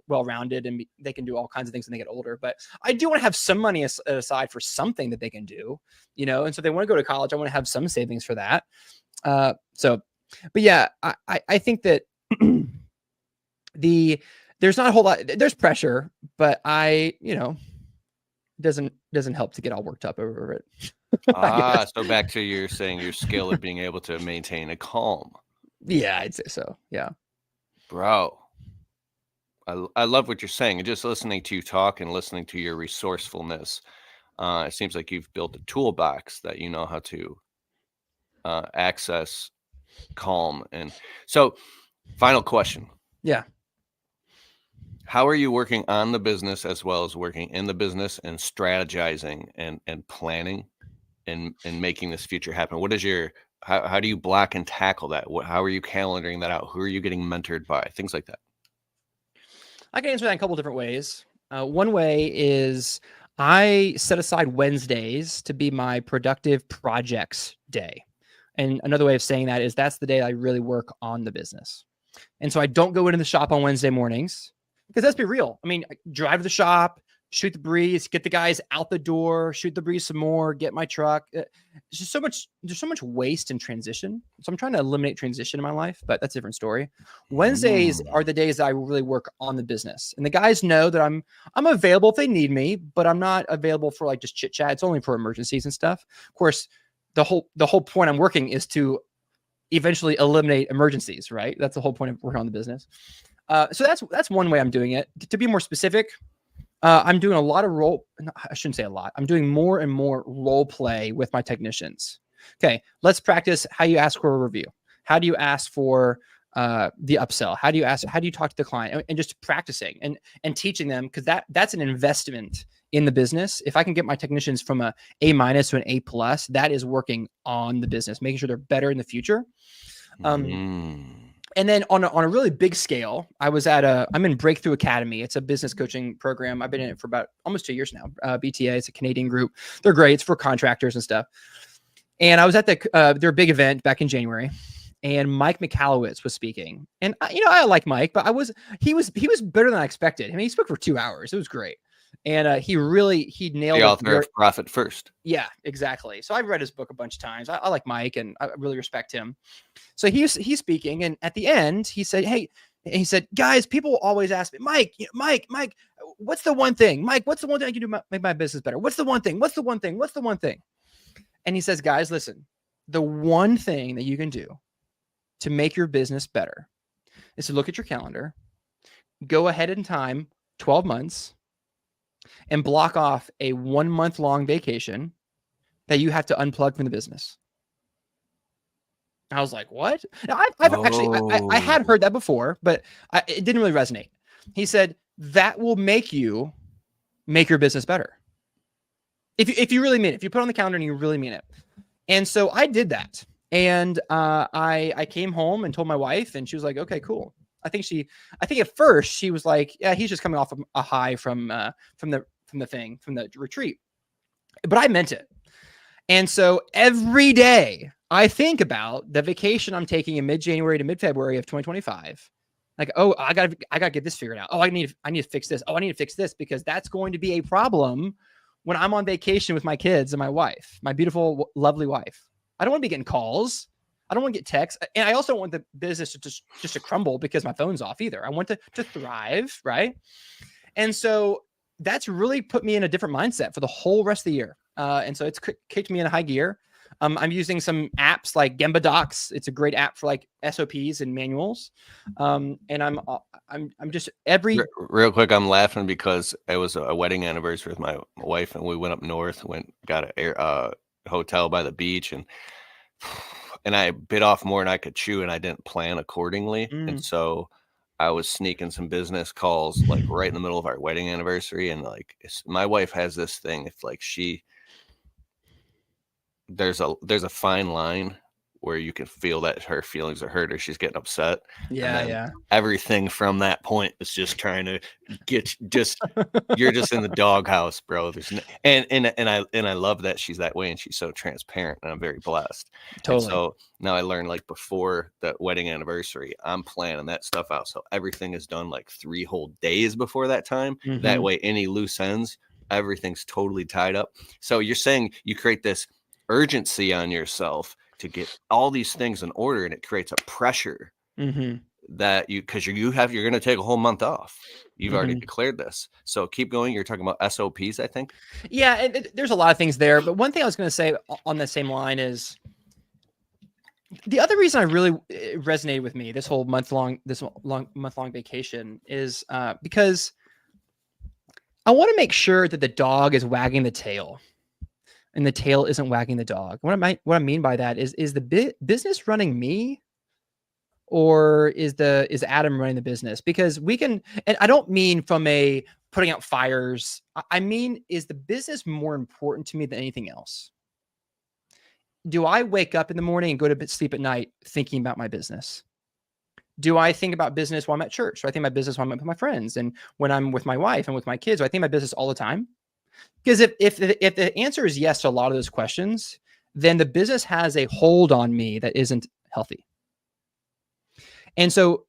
well rounded, and they can do all kinds of things when they get older. But I do want to have some money aside for something that they can do, And so if they want to go to college, I want to have some savings for that. But yeah, I think that there's not a whole lot. There's pressure, but doesn't help to get all worked up over it. So back to your saying your skill of being able to maintain a calm. Yeah, I'd say so. Yeah. Bro, I love what you're saying. And just listening to you talk and listening to your resourcefulness, it seems like you've built a toolbox that you know how to access calm. And so, final question. Yeah. How are you working on the business as well as working in the business and strategizing and planning and making this future happen? What is how do you block and tackle that? How are you calendaring that out? Who are you getting mentored by? Things like that. I can answer that in a couple different ways. One way is I set aside Wednesdays to be my productive projects day. And another way of saying that is that's the day I really work on the business. And so I don't go into the shop on Wednesday mornings because let's be real. I mean, I drive to the shop, shoot the breeze, get the guys out the door, shoot the breeze some more, get my truck. It's just there's so much waste and transition. So I'm trying to eliminate transition in my life, but that's a different story. Wednesdays are the days that I really work on the business. And the guys know that I'm available if they need me, but I'm not available for like just chit chat. It's only for emergencies and stuff. Of course, the whole point I'm working is to eventually eliminate emergencies, right? That's the whole point of working on the business. So that's one way I'm doing it. To be more specific, I'm doing a lot of I shouldn't say a lot. I'm doing more and more role play with my technicians. Okay, let's practice how you ask for a review. How do you ask for the upsell? How do you talk to the client? And just practicing and teaching them, because that's an investment in the business. If I can get my technicians from a A- to an A+, that is working on the business, making sure they're better in the future. And then on a really big scale, I'm in Breakthrough Academy. It's a business coaching program. I've been in it for about almost 2 years now. BTA, it's a Canadian group. They're great. It's for contractors and stuff. And I was at their big event back in January, and Mike McAllowitz was speaking. And I like Mike, but he was better than I expected. I mean, he spoke for 2 hours. It was great. And he nailed The it. author of Profit First. Yeah, exactly. So I've read his book a bunch of times. I like Mike, and I really respect him. So he's speaking, and at the end, he said, "Hey," he said, "Guys, people always ask me, Mike, what's the one thing? Mike, what's the one thing I can do to make my business better? What's the one thing? What's the one thing? What's the one thing?" And he says, "Guys, listen, the one thing that you can do to make your business better is to look at your calendar, go ahead in time, 12 months, and block off a 1-month-long vacation that you have to unplug from the business." I was like, "What?" Now, I had heard that before, but it didn't really resonate. He said that will make you make your business better if you really mean it. If you put it on the calendar and you really mean it. And so I did that, and I came home and told my wife, and she was like, "Okay, cool." I think at first she was like, yeah, he's just coming off of a high from the retreat. But I meant it. And so every day I think about the vacation I'm taking in mid-January to mid-February of 2025. Like, oh, I gotta get this figured out. Oh, I need to fix this. Oh, I need to fix this, because that's going to be a problem when I'm on vacation with my kids and my wife, my beautiful, lovely wife. I don't want to be getting calls. I don't want to get texts. And I also don't want the business to just to crumble because my phone's off either. I want to thrive, right? And so that's really put me in a different mindset for the whole rest of the year. And so it's kicked me in high gear. I'm using some apps like Gemba Docs. It's a great app for like SOPs and manuals. And I'm just real quick. I'm laughing because it was a wedding anniversary with my wife, and we went up north, got a hotel by the beach, and I bit off more than I could chew, and I didn't plan accordingly. And so I was sneaking some business calls like right in the middle of our wedding anniversary. And like my wife has this thing, if like there's a fine line where you can feel that her feelings are hurt or she's getting upset. Yeah. Everything from that point is just trying to get you're just in the doghouse, bro. And I love that she's that way, and she's so transparent, and I'm very blessed. Totally. And so now I learned, like, before the wedding anniversary, I'm planning that stuff out. So everything is done like 3 whole days before that time. That way, any loose ends, everything's totally tied up. So you're saying you create this urgency on yourself to get all these things in order, and it creates a pressure that you're going to take a whole month off. You've already declared this. So keep going. You're talking about SOPs, I think. Yeah. And there's a lot of things there, but one thing I was going to say on the same line is the other reason I really resonated with me this month-long vacation is because I want to make sure that the dog is wagging the tail and the tail isn't wagging the dog. What I mean by that is the business running me, or is Adam running the business? Because we can, and I don't mean from a putting out fires. I mean, is the business more important to me than anything else? Do I wake up in the morning and go to sleep at night thinking about my business? Do I think about business while I'm at church? Do I think about business while I'm with my friends and when I'm with my wife and with my kids? Do I think about business all the time? Because if the answer is yes to a lot of those questions, then the business has a hold on me that isn't healthy. And so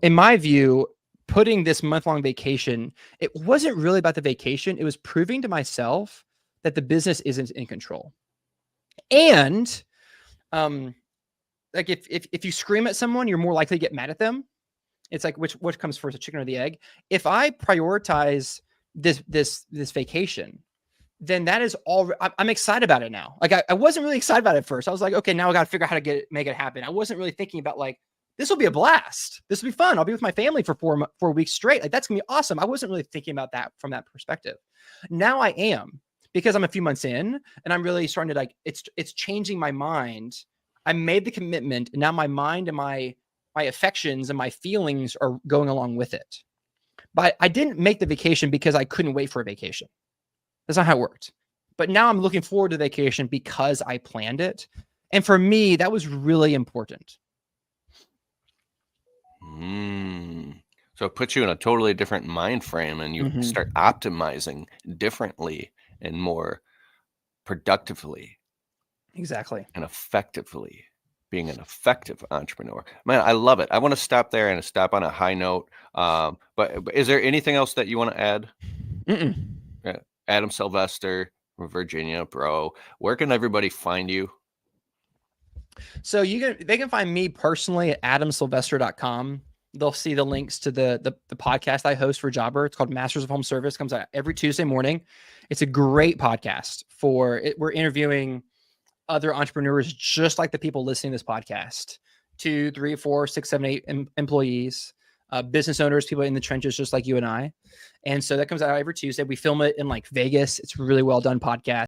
in my view, putting this month-long vacation, it wasn't really about the vacation. It was proving to myself that the business isn't in control. And like if you scream at someone, you're more likely to get mad at them. It's like which comes first, the chicken or the egg? If I prioritize this vacation, then that is all. I'm excited about it now. Like I wasn't really excited about it at first. I was like, okay, now I got to figure out how to make it happen. I wasn't really thinking about like, this will be a blast. This will be fun. I'll be with my family for 4 weeks straight. Like that's gonna be awesome. I wasn't really thinking about that from that perspective. Now I am, because I'm a few months in and I'm really starting to like, it's changing my mind. I made the commitment, and now my mind and my affections and my feelings are going along with it. But I didn't make the vacation because I couldn't wait for a vacation. That's not how it worked. But now I'm looking forward to vacation because I planned it. And for me, that was really important. So it puts you in a totally different mind frame, and you start optimizing differently and more productively. Exactly. And effectively, being an effective entrepreneur. Man, I love it. I want to stop there and stop on a high note. But is there anything else that you want to add? Adam Sylvester from Virginia, bro. Where can everybody find you? So they can find me personally at adamsylvester.com. They'll see the links to the podcast I host for Jobber. It's called Masters of Home Service. It comes out every Tuesday morning. It's a great podcast for it. We're interviewing other entrepreneurs just like the people listening to this podcast, 2, 3, 4, 6, 7, 8 employees, business owners, people in the trenches, just like you and I. And so that comes out every Tuesday. We film it in like Vegas. It's a really well done podcast.